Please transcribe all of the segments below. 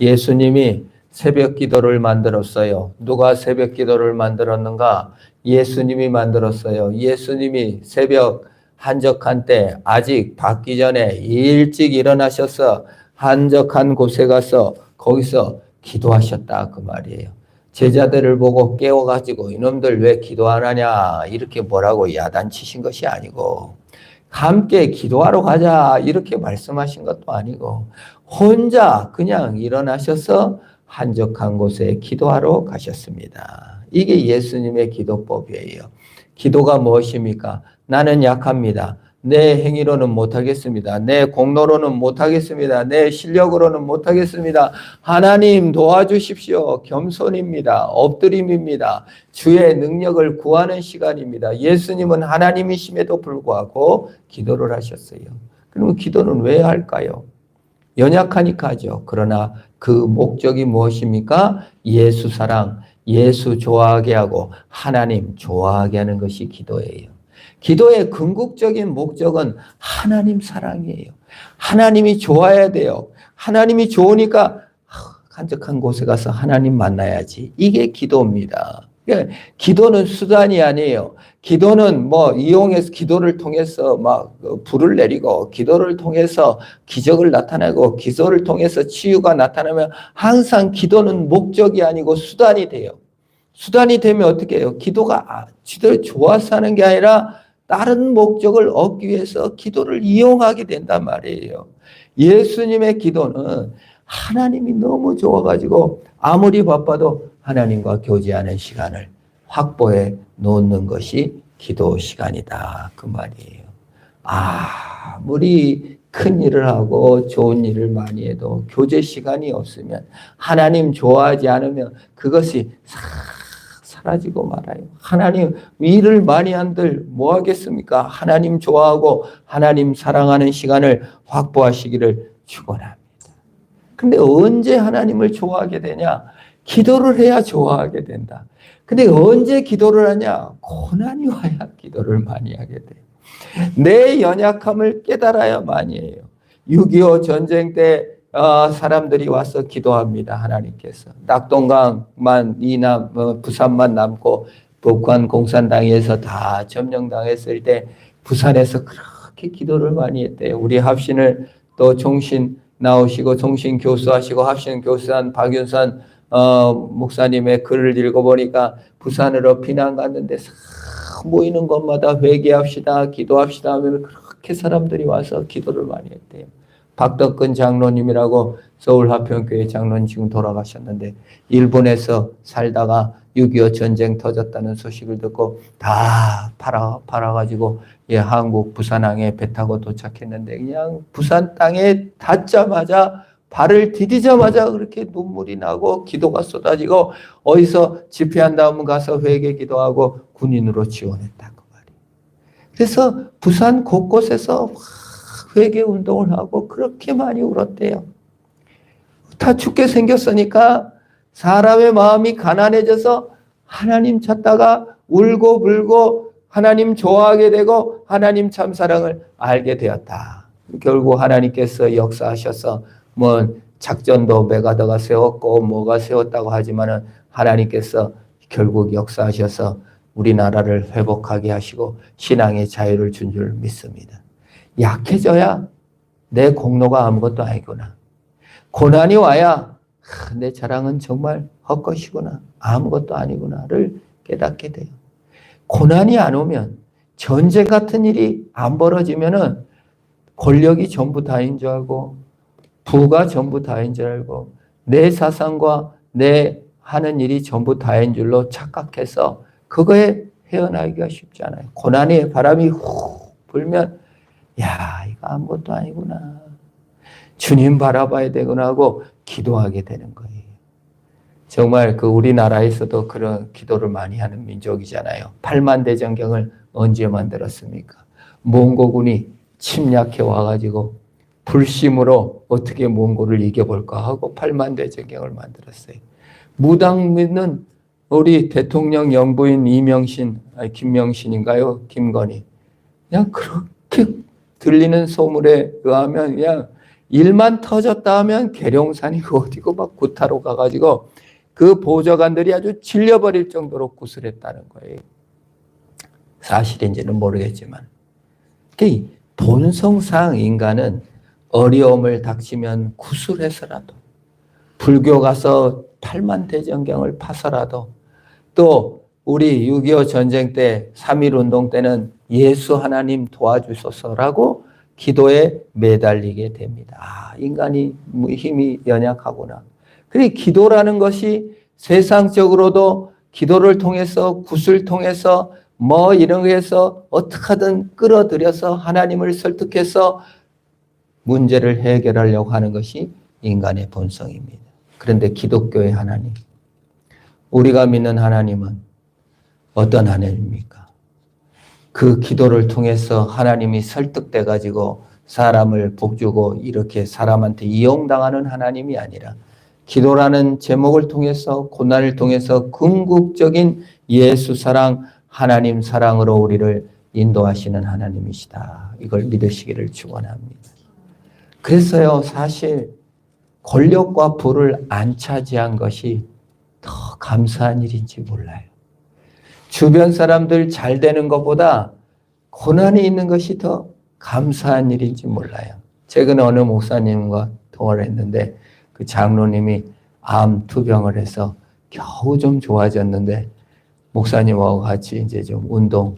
예수님이 새벽 기도를 만들었어요. 누가 새벽 기도를 만들었는가? 예수님이 만들었어요. 예수님이 새벽 한적한 때 아직 밝기 전에 일찍 일어나셔서 한적한 곳에 가서 거기서 기도하셨다 그 말이에요. 제자들을 보고 깨워가지고 이놈들 왜 기도 안 하냐 이렇게 뭐라고 야단치신 것이 아니고 함께 기도하러 가자 이렇게 말씀하신 것도 아니고 혼자 그냥 일어나셔서 한적한 곳에 기도하러 가셨습니다. 이게 예수님의 기도법이에요. 기도가 무엇입니까? 나는 약합니다. 내 행위로는 못하겠습니다. 내 공로로는 못하겠습니다. 내 실력으로는 못하겠습니다. 하나님 도와주십시오. 겸손입니다. 엎드림입니다. 주의 능력을 구하는 시간입니다. 예수님은 하나님이심에도 불구하고 기도를 하셨어요. 그러면 기도는 왜 할까요? 연약하니까 하죠. 그러나 그 목적이 무엇입니까? 예수 사랑, 예수 좋아하게 하고 하나님 좋아하게 하는 것이 기도예요. 기도의 궁극적인 목적은 하나님 사랑이에요. 하나님이 좋아야 돼요. 하나님이 좋으니까 한적한 곳에 가서 하나님 만나야지. 이게 기도입니다. 기도는 수단이 아니에요. 기도는 이용해서 기도를 통해서 불을 내리고 기도를 통해서 기적을 나타내고 기도를 통해서 치유가 나타나면 항상 기도는 목적이 아니고 수단이 돼요. 수단이 되면 어떻게 해요? 기도가 지들 좋아서 하는 게 아니라 다른 목적을 얻기 위해서 기도를 이용하게 된단 말이에요. 예수님의 기도는 하나님이 너무 좋아가지고 아무리 바빠도 하나님과 교제하는 시간을 확보해 놓는 것이 기도 시간이다. 그 말이에요. 아무리 큰 일을 하고 좋은 일을 많이 해도 교제 시간이 없으면 하나님 좋아하지 않으면 그것이 사라지고 말아요. 하나님 일을 많이 한들 뭐 하겠습니까? 하나님 좋아하고 하나님 사랑하는 시간을 확보하시기를 축원합니다. 근데 언제 하나님을 좋아하게 되냐? 기도를 해야 좋아하게 된다. 근데 언제 기도를 하냐? 고난이 와야 기도를 많이 하게 돼요. 내 연약함을 깨달아야 많이 해요. 6.25 전쟁 때 사람들이 와서 기도합니다. 하나님께서. 낙동강만 부산만 남고 북한 공산당에서 다 점령당했을 때 부산에서 그렇게 기도를 많이 했대요. 우리 합신을 또 종신 나오시고 종신 교수하시고 합신 교수한 박윤선 목사님의 글을 읽어보니까 부산으로 피난 갔는데 모이는 곳마다 회개합시다 기도합시다 하면 그렇게 사람들이 와서 기도를 많이 했대요. 박덕근 장로님이라고 서울화평교회 장로님 지금 돌아가셨는데 일본에서 살다가 6.25 전쟁 터졌다는 소식을 듣고 다 팔아가지고 한국 부산항에 배 타고 도착했는데 그냥 부산 땅에 닿자마자 발을 디디자마자 그렇게 눈물이 나고 기도가 쏟아지고 어디서 집회한 다음 가서 회개 기도하고 군인으로 지원했다고 말이에요. 그래서 부산 곳곳에서 회개 운동을 하고 그렇게 많이 울었대요. 다 죽게 생겼으니까 사람의 마음이 가난해져서 하나님 찾다가 울고 불고 하나님 좋아하게 되고 하나님 참사랑을 알게 되었다. 결국 하나님께서 역사하셔서 작전도 메가더가 세웠고 뭐가 세웠다고 하지만은 하나님께서 결국 역사하셔서 우리나라를 회복하게 하시고 신앙의 자유를 준 줄 믿습니다. 약해져야 내 공로가 아무것도 아니구나. 고난이 와야 내 자랑은 정말 헛것이구나. 아무것도 아니구나를 깨닫게 돼요. 고난이 안 오면 전쟁 같은 일이 안 벌어지면은 권력이 전부 다인 줄 알고 부가 전부 다인 줄 알고 내 사상과 내 하는 일이 전부 다인 줄로 착각해서 그거에 헤어나기가 쉽지 않아요. 고난의 바람이 훅 불면 이거 아무것도 아니구나. 주님 바라봐야 되구나 하고 기도하게 되는 거예요. 정말 우리나라에서도 그런 기도를 많이 하는 민족이잖아요. 8만 대전경을 언제 만들었습니까? 몽고군이 침략해 와가지고 불심으로 어떻게 몽고를 이겨볼까 하고 8만 대전경을 만들었어요. 무당 믿는 우리 대통령 영부인 김명신인가요? 김건희. 그냥 그렇게 들리는 소문에 의하면 그냥 일만 터졌다 하면 계룡산이고 어디고 막 구타로 가가지고 그 보좌관들이 아주 질려버릴 정도로 구슬했다는 거예요. 사실인지는 모르겠지만. 본성상 인간은 어려움을 닥치면 구슬해서라도, 불교 가서 8만 대전경을 파서라도, 또 우리 6.25 전쟁 때 3.1 운동 때는 예수 하나님 도와주소서라고 기도에 매달리게 됩니다. 아, 인간이 힘이 연약하구나. 그래, 기도라는 것이 세상적으로도 기도를 통해서, 굿을 통해서, 뭐 이런 거에서 어떻게든 끌어들여서 하나님을 설득해서 문제를 해결하려고 하는 것이 인간의 본성입니다. 그런데 기독교의 하나님, 우리가 믿는 하나님은 어떤 하나님입니까? 그 기도를 통해서 하나님이 설득돼 가지고 사람을 복주고 이렇게 사람한테 이용당하는 하나님이 아니라 기도라는 제목을 통해서, 고난을 통해서 궁극적인 예수 사랑, 하나님 사랑으로 우리를 인도하시는 하나님이시다. 이걸 믿으시기를 축원합니다. 그래서요, 사실 권력과 부를 안 차지한 것이 더 감사한 일인지 몰라요. 주변 사람들 잘 되는 것보다 고난이 있는 것이 더 감사한 일인지 몰라요. 최근에 어느 목사님과 통화를 했는데 그 장로님이 암 투병을 해서 겨우 좀 좋아졌는데 목사님하고 같이 이제 좀 운동,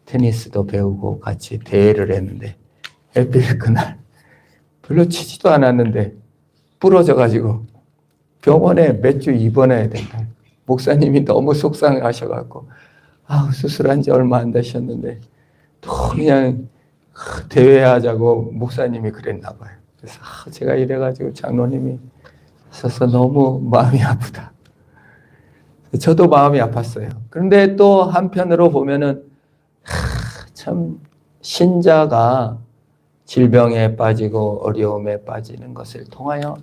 테니스도 배우고 같이 대회를 했는데 하필 그날 별로 치지도 않았는데 부러져가지고 병원에 몇 주 입원해야 된다. 목사님이 너무 속상하셔갖고 수술한 지 얼마 안 되셨는데 또 그냥 대회하자고 목사님이 그랬나 봐요. 그래서 제가 이래가지고 장로님이 있어서 너무 마음이 아프다. 저도 마음이 아팠어요. 그런데 또 한편으로 보면은 참 신자가 질병에 빠지고 어려움에 빠지는 것을 통하여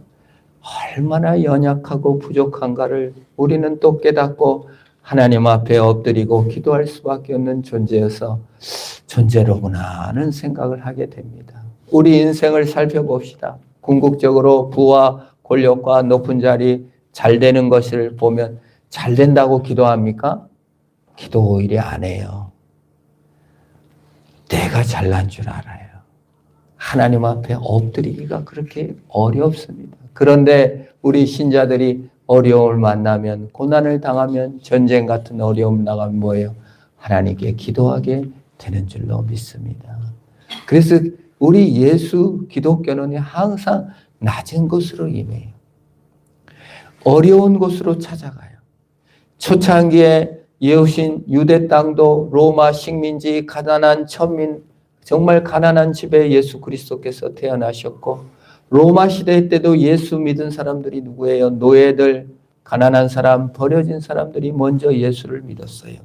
얼마나 연약하고 부족한가를 우리는 또 깨닫고 하나님 앞에 엎드리고 기도할 수밖에 없는 존재로구나 하는 생각을 하게 됩니다. 우리 인생을 살펴봅시다. 궁극적으로 부와 권력과 높은 자리 잘 되는 것을 보면 잘 된다고 기도합니까? 기도 오히려 안 해요. 내가 잘난 줄 알아요. 하나님 앞에 엎드리기가 그렇게 어렵습니다. 그런데 우리 신자들이 어려움을 만나면, 고난을 당하면, 전쟁 같은 어려움 나가면 뭐예요? 하나님께 기도하게 되는 줄로 믿습니다. 그래서 우리 예수 기독교는 항상 낮은 곳으로 임해요. 어려운 곳으로 찾아가요. 초창기에 예우신 유대 땅도 로마 식민지 가난한 천민, 정말 가난한 집에 예수 그리스도께서 태어나셨고, 로마 시대 때도 예수 믿은 사람들이 누구예요? 노예들, 가난한 사람, 버려진 사람들이 먼저 예수를 믿었어요.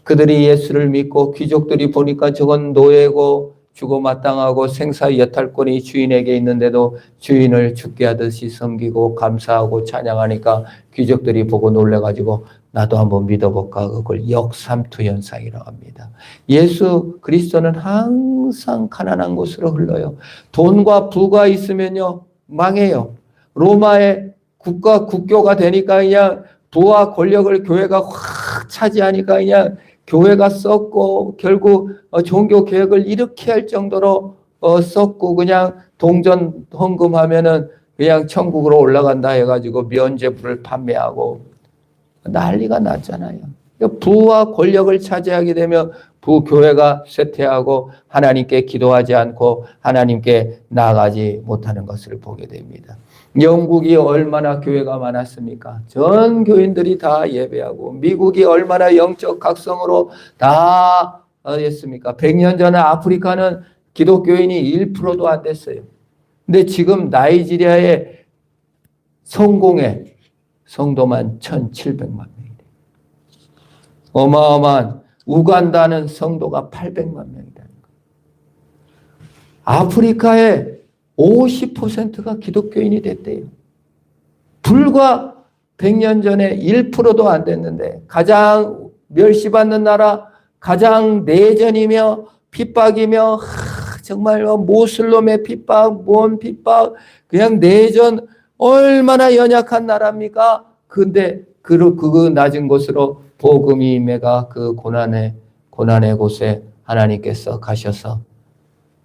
그들이 예수를 믿고 귀족들이 보니까 저건 노예고 주고 마땅하고 생사 여탈권이 주인에게 있는데도 주인을 죽게 하듯이 섬기고 감사하고 찬양하니까 귀족들이 보고 놀래가지고 나도 한번 믿어볼까. 그걸 역삼투 현상이라고 합니다. 예수 그리스도는 항상 가난한 곳으로 흘러요. 돈과 부가 있으면요 망해요. 로마의 국교가 되니까 그냥 부와 권력을 교회가 확 차지하니까 그냥 교회가 썩고 결국 종교 개혁을 이렇게 할 정도로 썩고 그냥 동전 헌금하면은 그냥 천국으로 올라간다 해가지고 면죄부를 판매하고 난리가 났잖아요. 부와 권력을 차지하게 되면 부교회가 쇠퇴하고 하나님께 기도하지 않고 하나님께 나아가지 못하는 것을 보게 됩니다. 영국이 얼마나 교회가 많았습니까? 전 교인들이 다 예배하고, 미국이 얼마나 영적 각성으로 다 했습니까? 100년 전에 아프리카는 기독교인이 1%도 안 됐어요. 근데 지금 나이지리아의 성공의 성도만 1,700만 명이래요. 어마어마한 우간다는 성도가 800만 명이라는 거예요. 아프리카의 50%가 기독교인이 됐대요. 불과 100년 전에 1%도 안 됐는데 가장 멸시받는 나라, 가장 내전이며 핍박이며 정말 모슬롬의 핍박, 뭔 핍박, 그냥 내전 얼마나 연약한 나라입니까? 근데 그 낮은 곳으로 복음이 임해가 그 고난의 곳에 하나님께서 가셔서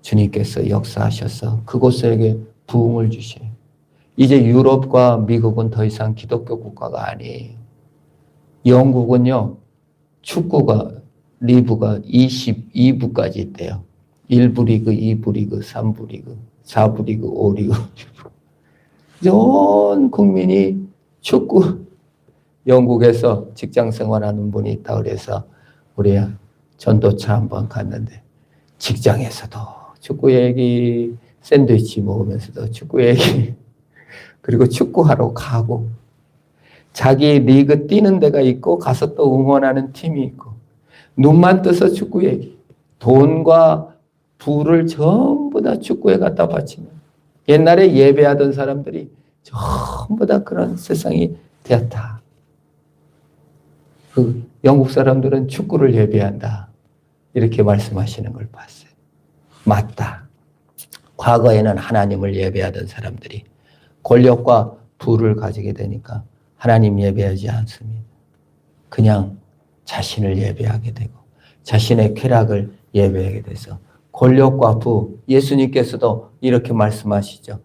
주님께서 역사하셔서 그곳에게 부흥을 주셔요. 이제 유럽과 미국은 더 이상 기독교 국가가 아니에요. 영국은요, 축구가 리그가 22부까지 있대요. 1부 리그, 2부 리그, 3부 리그, 4부 리그, 5 리그. 온 국민이 축구, 영국에서 직장 생활하는 분이 있다 그래서 우리 전도차 한번 갔는데 직장에서도 축구 얘기, 샌드위치 먹으면서도 축구 얘기, 그리고 축구하러 가고 자기 리그 뛰는 데가 있고 가서 또 응원하는 팀이 있고 눈만 떠서 축구 얘기, 돈과 부를 전부 다 축구에 갖다 바치면 옛날에 예배하던 사람들이 전부 다 그런 세상이 되었다. 그 영국 사람들은 축구를 예배한다. 이렇게 말씀하시는 걸 봤어요. 맞다. 과거에는 하나님을 예배하던 사람들이 권력과 부를 가지게 되니까 하나님 예배하지 않습니다. 그냥 자신을 예배하게 되고 자신의 쾌락을 예배하게 돼서 권력과 부, 예수님께서도 이렇게 말씀하시죠.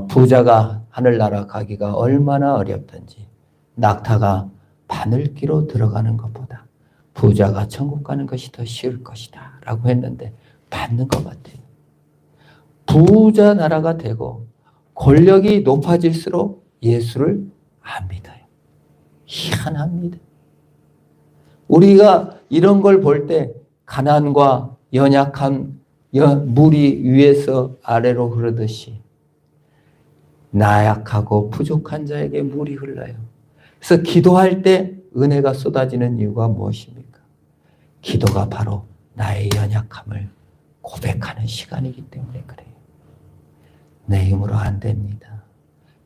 부자가 하늘나라 가기가 얼마나 어렵든지 낙타가 바늘기로 들어가는 것보다 부자가 천국 가는 것이 더 쉬울 것이다 라고 했는데 받는 것 같아요. 부자 나라가 되고 권력이 높아질수록 예수를 안 믿어요. 희한합니다. 우리가 이런 걸 볼 때 가난과 연약한 물이 위에서 아래로 흐르듯이 나약하고 부족한 자에게 물이 흘러요. 그래서 기도할 때 은혜가 쏟아지는 이유가 무엇입니까? 기도가 바로 나의 연약함을 고백하는 시간이기 때문에 그래요. 내 힘으로 안 됩니다.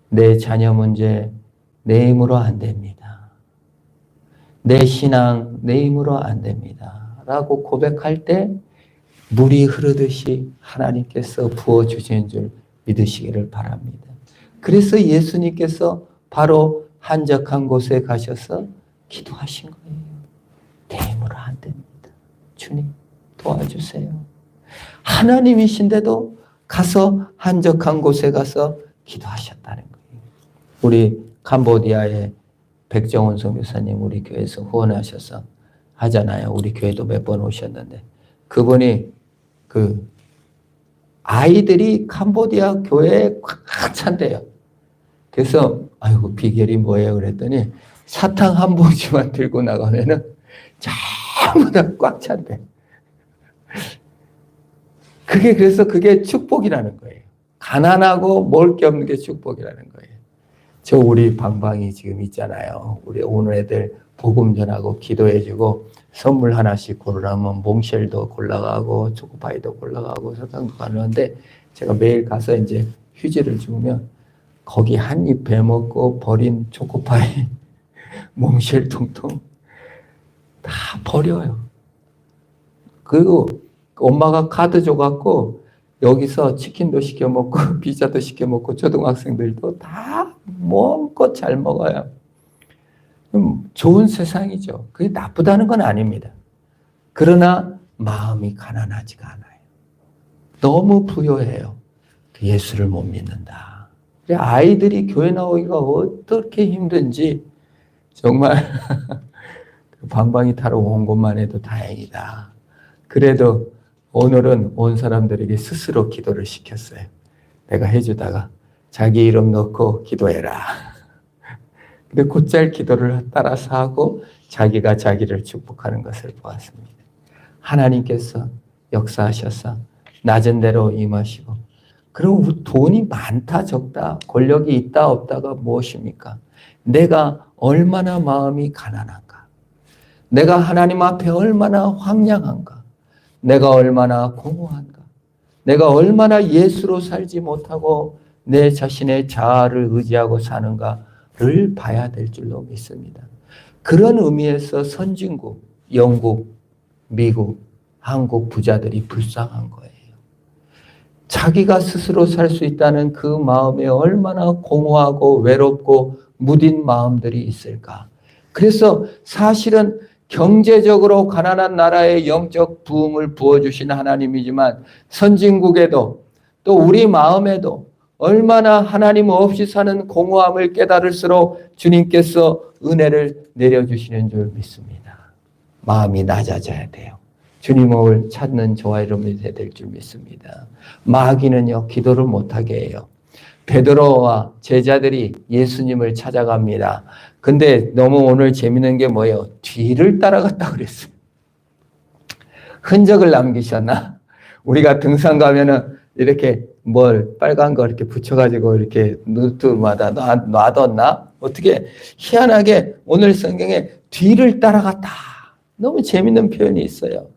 내 자녀 문제 내 힘으로 안 됩니다. 내 신앙 내 힘으로 안 됩니다. 라고 고백할 때 물이 흐르듯이 하나님께서 부어주시는 줄 믿으시기를 바랍니다. 그래서 예수님께서 바로 한적한 곳에 가셔서 기도하신 거예요. 내 힘으로 안 됩니다. 주님 도와주세요. 하나님이신데도 가서 한적한 곳에 가서 기도하셨다는 거예요. 우리 캄보디아의 백정원 선교사님 우리 교회에서 후원하셔서 하잖아요. 우리 교회도 몇 번 오셨는데 그분이 그 아이들이 캄보디아 교회에 꽉 찬대요. 그래서 아이고 비결이 뭐예요? 그랬더니 사탕 한 봉지만 들고 나가면은 전부 다 꽉 찬대. 그래서 그게 축복이라는 거예요. 가난하고 먹을 게 없는 게 축복이라는 거예요. 저 우리 방방이 지금 있잖아요. 우리 오늘 애들 복음 전하고 기도해주고 선물 하나씩 고르라면 몽쉘도 골라가고 초코파이도 골라가고 사탕도 가는데 제가 매일 가서 이제 휴지를 주면 거기 한 입 베먹고 버린 초코파이 몽쉘 통통 다 버려요. 그리고 엄마가 카드 줘갖고 여기서 치킨도 시켜 먹고 피자도 시켜 먹고 초등학생들도 다 마음껏 잘 먹어요. 좋은 세상이죠. 그게 나쁘다는 건 아닙니다. 그러나 마음이 가난하지가 않아요. 너무 부요해요. 예수를 못 믿는다. 아이들이 교회 나오기가 어떻게 힘든지 정말 방방이 타러 온 것만 해도 다행이다. 그래도 오늘은 온 사람들에게 스스로 기도를 시켰어요. 내가 해주다가 자기 이름 넣고 기도해라. 근데 곧잘 기도를 따라서 하고 자기가 자기를 축복하는 것을 보았습니다. 하나님께서 역사하셔서 낮은 대로 임하시고 그리고 돈이 많다 적다 권력이 있다 없다가 무엇입니까? 내가 얼마나 마음이 가난한가? 내가 하나님 앞에 얼마나 황량한가? 내가 얼마나 공허한가? 내가 얼마나 예수로 살지 못하고 내 자신의 자아를 의지하고 사는가를 봐야 될 줄로 믿습니다. 그런 의미에서 선진국, 영국, 미국, 한국 부자들이 불쌍한 거예요. 자기가 스스로 살 수 있다는 그 마음에 얼마나 공허하고 외롭고 무딘 마음들이 있을까. 그래서 사실은 경제적으로 가난한 나라에 영적 부흥을 부어주신 하나님이지만 선진국에도 또 우리 마음에도 얼마나 하나님 없이 사는 공허함을 깨달을수록 주님께서 은혜를 내려주시는 줄 믿습니다. 마음이 낮아져야 돼요. 주님을 찾는 저와 여러분이 될 줄 믿습니다. 마귀는요, 기도를 못하게 해요. 베드로와 제자들이 예수님을 찾아갑니다. 근데 너무 오늘 재밌는 게 뭐예요? 뒤를 따라갔다 그랬어요. 흔적을 남기셨나? 우리가 등산 가면은 이렇게 뭘 빨간 거 이렇게 붙여가지고 이렇게 루트마다 놔뒀나? 어떻게 희한하게 오늘 성경에 뒤를 따라갔다. 너무 재밌는 표현이 있어요.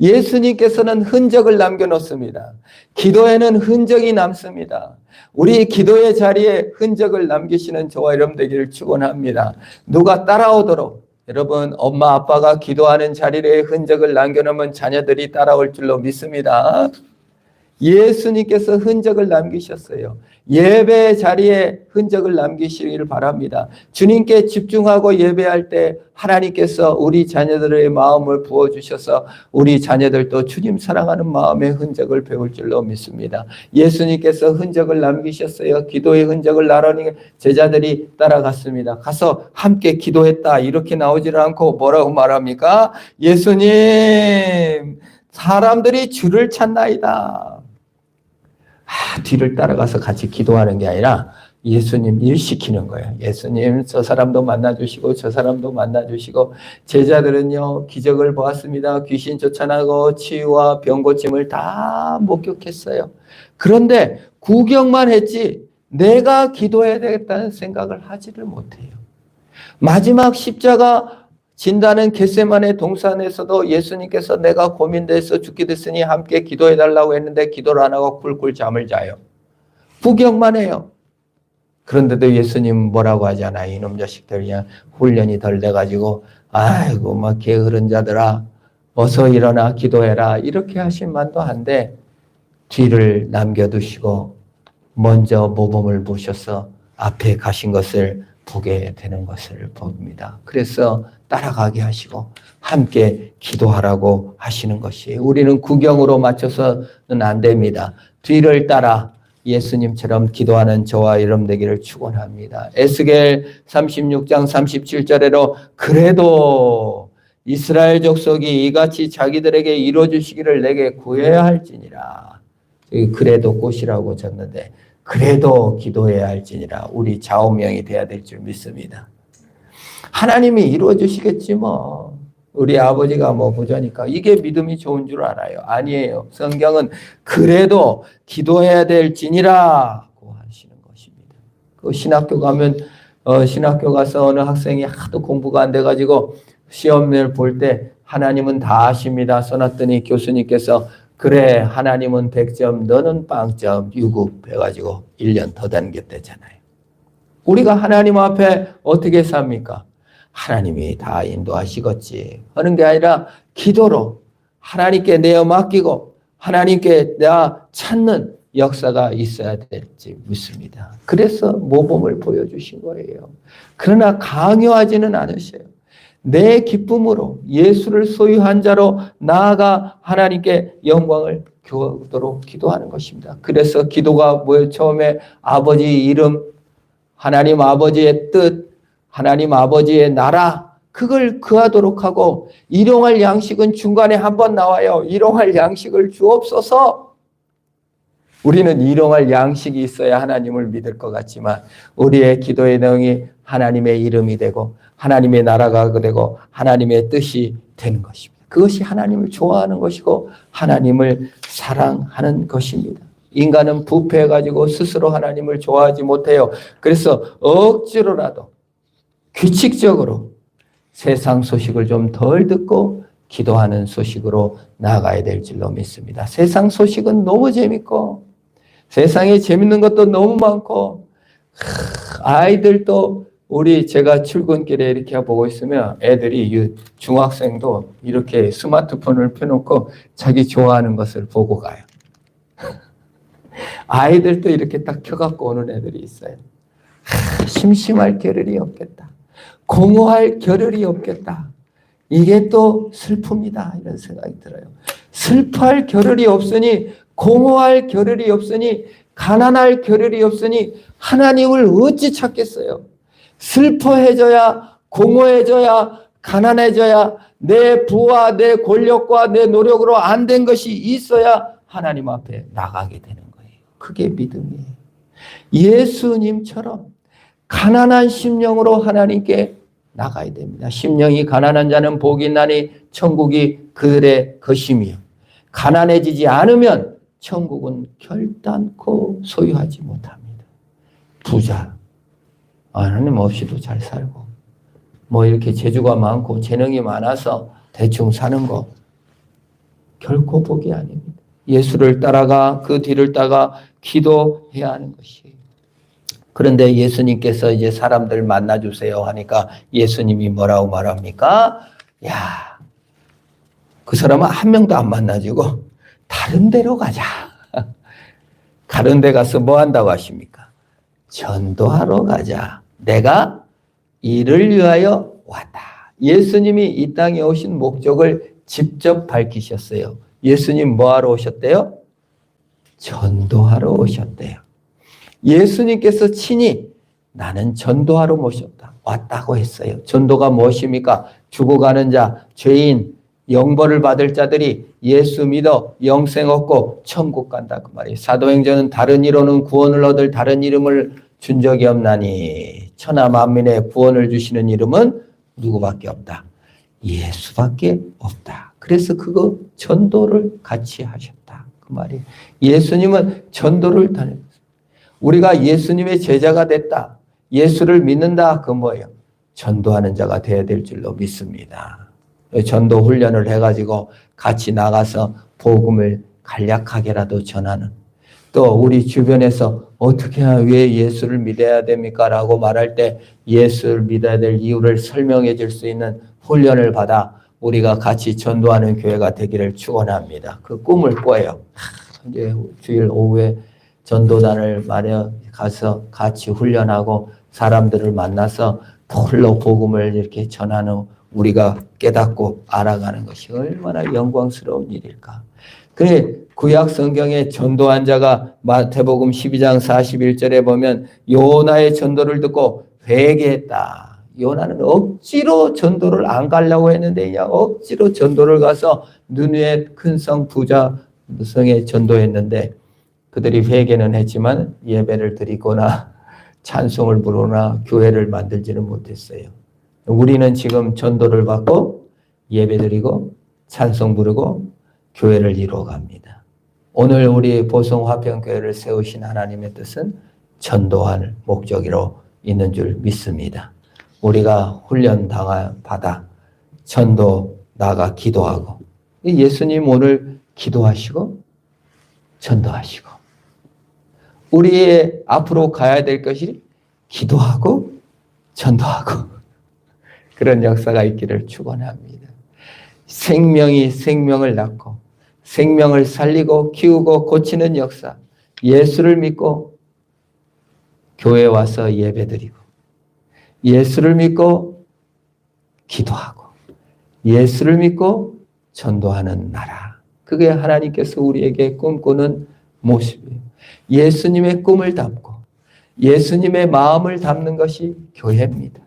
예수님께서는 흔적을 남겨놓습니다. 기도에는 흔적이 남습니다. 우리 기도의 자리에 흔적을 남기시는 저와 여러분 되기를 축원합니다. 누가 따라오도록 여러분 엄마 아빠가 기도하는 자리에 흔적을 남겨놓으면 자녀들이 따라올 줄로 믿습니다. 예수님께서 흔적을 남기셨어요. 예배 자리에 흔적을 남기시기를 바랍니다. 주님께 집중하고 예배할 때 하나님께서 우리 자녀들의 마음을 부어주셔서 우리 자녀들도 주님 사랑하는 마음의 흔적을 배울 줄로 믿습니다. 예수님께서 흔적을 남기셨어요. 기도의 흔적을 나란히 제자들이 따라갔습니다. 가서 함께 기도했다 이렇게 나오지를 않고 뭐라고 말합니까? 예수님 사람들이 주를 찾나이다. 뒤를 따라가서 같이 기도하는 게 아니라 예수님 일시키는 거예요. 예수님 저 사람도 만나주시고 저 사람도 만나주시고 제자들은요 기적을 보았습니다. 귀신 쫓아나고 치유와 병고침을 다 목격했어요. 그런데 구경만 했지 내가 기도해야 되겠다는 생각을 하지를 못해요. 마지막 십자가 진다는 겟세마네 동산에서도 예수님께서 내가 고민돼서 죽게 됐으니 함께 기도해달라고 했는데 기도를 안 하고 꿀꿀 잠을 자요. 구경만 해요. 그런데도 예수님 뭐라고 하잖아요. 이놈 자식들 그냥 훈련이 덜 돼가지고 아이고 막 게으른 자들아 어서 일어나 기도해라 이렇게 하신 만도 한데 뒤를 남겨두시고 먼저 모범을 보셔서 앞에 가신 것을 보게 되는 것을 봅니다. 그래서 따라가게 하시고 함께 기도하라고 하시는 것이에요. 우리는 구경으로 맞춰서는 안 됩니다. 뒤를 따라 예수님처럼 기도하는 저와 여러분 되기를 축원합니다. 에스겔 36장 37절에도 그래도 이스라엘 족속이 이같이 자기들에게 이루어주시기를 내게 구해야 할지니라. 그래도 꽃이라고 졌는데 그래도 기도해야 할지니라. 우리 좌우명이 돼야 될 줄 믿습니다. 하나님이 이루어 주시겠지 뭐. 우리 아버지가 뭐 부자니까 이게 믿음이 좋은 줄 알아요. 아니에요. 성경은 그래도 기도해야 될지니라고 하시는 것입니다. 그 신학교 가면 신학교 가서 어느 학생이 하도 공부가 안 돼가지고 시험을 볼 때 하나님은 다 아십니다. 써놨더니 교수님께서 그래 하나님은 100점 너는 빵점 유급 해가지고 1년 더 다녔댔잖아요. 우리가 하나님 앞에 어떻게 삽니까? 하나님이 다 인도하시겠지 하는 게 아니라 기도로 하나님께 내어 맡기고 하나님께 내가 찾는 역사가 있어야 될지 믿습니다. 그래서 모범을 보여주신 거예요. 그러나 강요하지는 않으셔요. 내 기쁨으로 예수를 소유한 자로 나아가 하나님께 영광을 주도록 기도하는 것입니다. 그래서 기도가 뭐예요? 처음에 아버지 이름, 하나님 아버지의 뜻, 하나님 아버지의 나라 그걸 구하도록 하고 일용할 양식은 중간에 한번 나와요. 일용할 양식을 주옵소서. 우리는 일용할 양식이 있어야 하나님을 믿을 것 같지만 우리의 기도의 내용이 하나님의 이름이 되고 하나님의 나라가 되고 하나님의 뜻이 되는 것입니다. 그것이 하나님을 좋아하는 것이고 하나님을 사랑하는 것입니다. 인간은 부패해가지고 스스로 하나님을 좋아하지 못해요. 그래서 억지로라도 규칙적으로 세상 소식을 좀 덜 듣고 기도하는 소식으로 나아가야 될 줄로 믿습니다. 세상 소식은 너무 재밌고 세상에 재밌는 것도 너무 많고 아이들도 우리 제가 출근길에 이렇게 보고 있으면 애들이 중학생도 이렇게 스마트폰을 펴놓고 자기 좋아하는 것을 보고 가요. 아이들도 이렇게 딱 켜갖고 오는 애들이 있어요. 심심할 겨를이 없겠다. 공허할 겨를이 없겠다. 이게 또 슬픕니다. 이런 생각이 들어요. 슬퍼할 겨를이 없으니, 공허할 겨를이 없으니, 가난할 겨를이 없으니 하나님을 어찌 찾겠어요? 슬퍼해져야, 공허해져야, 가난해져야, 내 부와 내 권력과 내 노력으로 안 된 것이 있어야 하나님 앞에 나가게 되는 거예요. 그게 믿음이에요. 예수님처럼 가난한 심령으로 하나님께 나가야 됩니다. 심령이 가난한 자는 복이 있나니 천국이 그들의 것이며, 가난해지지 않으면 천국은 결단코 소유하지 못합니다. 부자, 하나님 없이도 잘 살고, 뭐 이렇게 재주가 많고 재능이 많아서 대충 사는 거 결코 복이 아닙니다. 예수를 따라가 그 뒤를 따라 기도해야 하는 것이에요. 그런데 예수님께서 이제 사람들 만나주세요 하니까 예수님이 뭐라고 말합니까? 야, 그 사람은 한 명도 안 만나주고 다른 데로 가자. 다른 데 가서 뭐 한다고 하십니까? 전도하러 가자. 내가 이를 위하여 왔다. 예수님이 이 땅에 오신 목적을 직접 밝히셨어요. 예수님 뭐 하러 오셨대요? 전도하러 오셨대요. 예수님께서 친히 나는 전도하러 왔다고 했어요. 전도가 무엇입니까? 죽어가는 자, 죄인, 영벌을 받을 자들이 예수 믿어 영생 얻고 천국 간다 그 말이에요. 사도행전은 다른 이로는 구원을 얻을 다른 이름을 준 적이 없나니 천하 만민의 구원을 주시는 이름은 누구밖에 없다. 예수밖에 없다. 그래서 그거 전도를 같이 하셨다 그 말이에요. 예수님은 전도를 다녔어요. 우리가 예수님의 제자가 됐다. 예수를 믿는다. 그 뭐예요? 전도하는 자가 되어야 될 줄로 믿습니다. 전도 훈련을 해가지고 같이 나가서 복음을 간략하게라도 전하는, 또 우리 주변에서 어떻게 왜 예수를 믿어야 됩니까? 라고 말할 때 예수를 믿어야 될 이유를 설명해 줄 수 있는 훈련을 받아 우리가 같이 전도하는 교회가 되기를 축원합니다. 그 꿈을 꿔요. 이제 주일 오후에 전도단을 마련 가서 같이 훈련하고 사람들을 만나서 홀로 복음을 이렇게 전하는 우리가 깨닫고 알아가는 것이 얼마나 영광스러운 일일까. 그래 구약 성경의 전도한 자가 마태복음 12장 41절에 보면 요나의 전도를 듣고 회개했다. 요나는 억지로 전도를 안 가려고 했는데 그냥 억지로 전도를 가서 느느웨 큰 성 부자 성에 전도했는데 그들이 회개는 했지만 예배를 드리거나 찬송을 부르거나 교회를 만들지는 못했어요. 우리는 지금 전도를 받고 예배드리고 찬송 부르고 교회를 이루어갑니다. 오늘 우리 보성 화평교회를 세우신 하나님의 뜻은 전도할 목적으로 있는 줄 믿습니다. 우리가 훈련 받아 전도 나가 기도하고, 예수님 오늘 기도하시고 전도하시고, 우리의 앞으로 가야 될 것이 기도하고 전도하고 그런 역사가 있기를 축원합니다. 생명이 생명을 낳고 생명을 살리고 키우고 고치는 역사. 예수를 믿고 교회 와서 예배드리고 예수를 믿고 기도하고 예수를 믿고 전도하는 나라. 그게 하나님께서 우리에게 꿈꾸는 모습이에요. 예수님의 꿈을 담고 예수님의 마음을 담는 것이 교회입니다.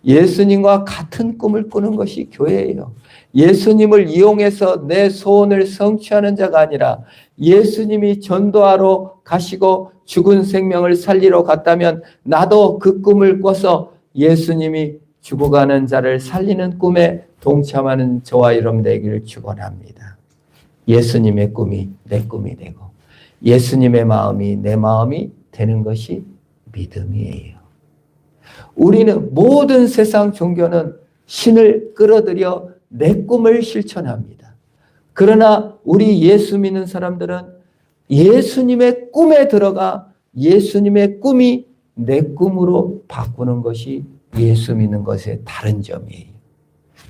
예수님과 같은 꿈을 꾸는 것이 교회예요. 예수님을 이용해서 내 소원을 성취하는 자가 아니라 예수님이 전도하러 가시고 죽은 생명을 살리러 갔다면 나도 그 꿈을 꿔서 예수님이 죽어가는 자를 살리는 꿈에 동참하는 저와 여러분 되기를 축원합니다. 예수님의 꿈이 내 꿈이 되고 예수님의 마음이 내 마음이 되는 것이 믿음이에요. 우리는 모든 세상 종교는 신을 끌어들여 내 꿈을 실천합니다. 그러나 우리 예수 믿는 사람들은 예수님의 꿈에 들어가 예수님의 꿈이 내 꿈으로 바꾸는 것이 예수 믿는 것의 다른 점이에요.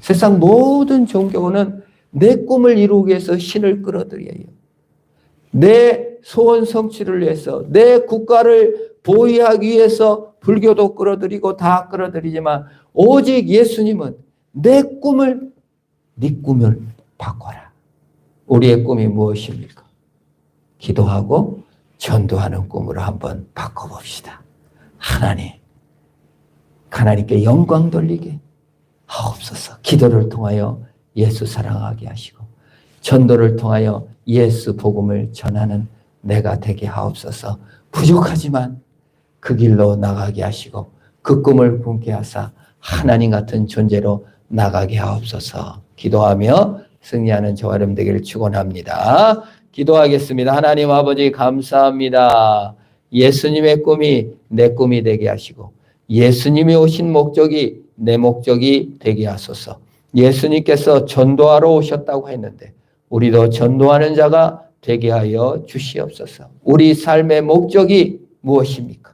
세상 모든 종교는 내 꿈을 이루기 위해서 신을 끌어들여요. 내 소원 성취를 위해서, 내 국가를 보위하기 위해서 불교도 끌어들이고 다 끌어들이지만 오직 예수님은 내 꿈을, 네 꿈을 바꿔라. 우리의 꿈이 무엇입니까? 기도하고 전도하는 꿈으로 한번 바꿔봅시다. 하나님께 영광 돌리게 하옵소서. 기도를 통하여 예수 사랑하게 하시고 전도를 통하여 예수 복음을 전하는 내가 되게 하옵소서. 부족하지만 그 길로 나가게 하시고 그 꿈을 꿈게 하사 하나님 같은 존재로 나가게 하옵소서. 기도하며 승리하는 저와 여러분 되기를 축원합니다. 기도하겠습니다. 하나님 아버지 감사합니다. 예수님의 꿈이 내 꿈이 되게 하시고 예수님이 오신 목적이 내 목적이 되게 하소서. 예수님께서 전도하러 오셨다고 했는데 우리도 전도하는 자가 되게 하여 주시옵소서. 우리 삶의 목적이 무엇입니까?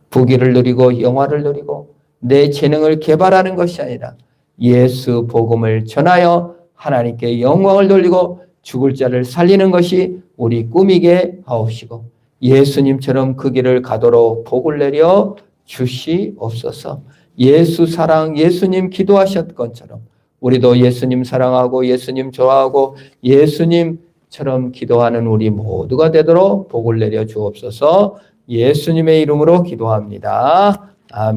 부귀를 누리고 영화를 누리고 내 재능을 개발하는 것이 아니라 예수 복음을 전하여 하나님께 영광을 돌리고 죽을 자를 살리는 것이 우리 꿈이게 하옵시고 예수님처럼 그 길을 가도록 복을 내려 주시옵소서. 예수 사랑, 예수님 기도하셨던 것처럼 우리도 예수님 사랑하고 예수님 좋아하고 예수님처럼 기도하는 우리 모두가 되도록 복을 내려 주옵소서. 예수님의 이름으로 기도합니다. 아멘.